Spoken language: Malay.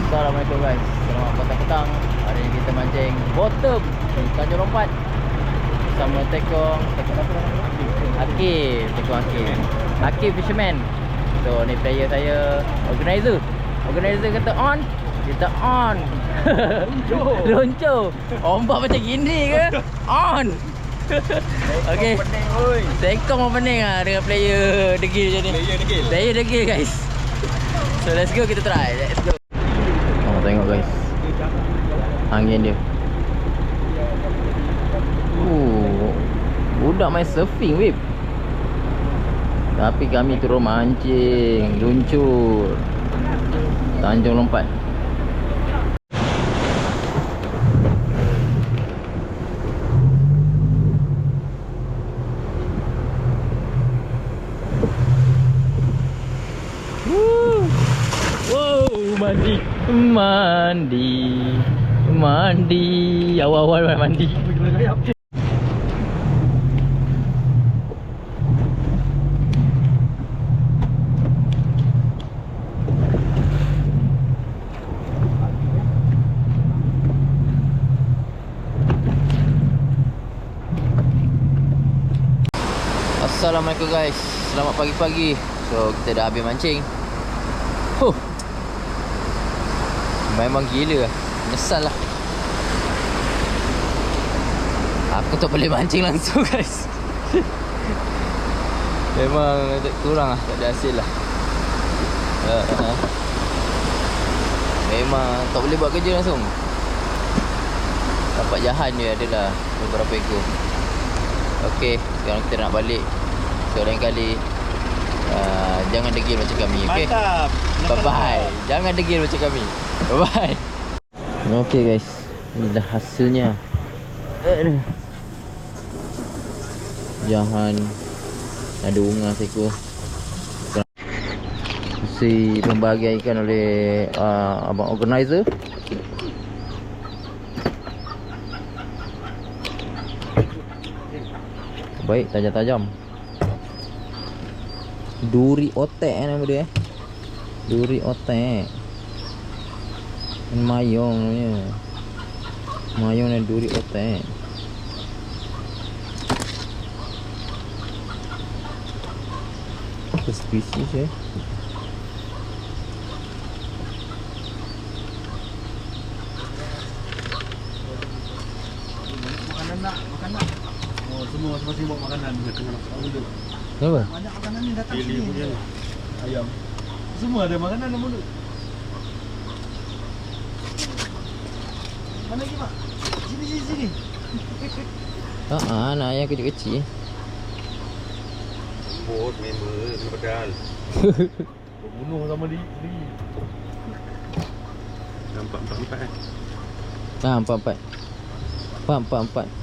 Assalamualaikum guys. Selamat petang-petang. Hari ini kita mancing bottom di Tanjung Lompat bersama Tekong Hakim. Tekong Hakim. Hakim Fisherman. So ni player saya, organizer. Organizer kata on, kita on. Lonco. Ombak macam gini ke? On. Okey. Tekong pun pening ah dengan player degil macam ni. Player degil guys. So let's go, kita try. Let's go. Tengok guys, angin dia. Budak main surfing web. Tapi kami turun mancing luncur Tanjung Lompat. Mandi awal-awal mandi. Assalamualaikum guys, selamat pagi-pagi. So kita dah habis mancing. Memang gila lah. Menyesal lah. Aku tak boleh mancing langsung guys. Memang kurang lah, tak ada hasil lah. Memang tak boleh buat kerja langsung. Dapat jahan dia adalah beberapa ekor. Okey, sekarang kita nak balik. So lain kali jangan degil macam kami, okey? Mantap. Bye bye. Jangan degil macam kami. Bye bye. Okey guys, inilah hasilnya. Jahan ada unga seekor. Si pembahagian oleh abang organizer. Baik, tajam-tajam. Duri otek nama dia. Duri otek. Mayong namanya. Mayong dan duri otek. Apa spesies Makanan nak. Oh, semua masing-masing bawa makanan dia tengah nak dulu. Kenapa? Banyak makanan ni datang sini. Punya ayam. Semua ada makanan dalam mulut. Mana lagi, Mak? Sini. Anak ayam kecil-kecil. Bot member pedal. Bunuh sama dia sendiri. Nampak 4-4 Nah, 4-4. 4-4-4.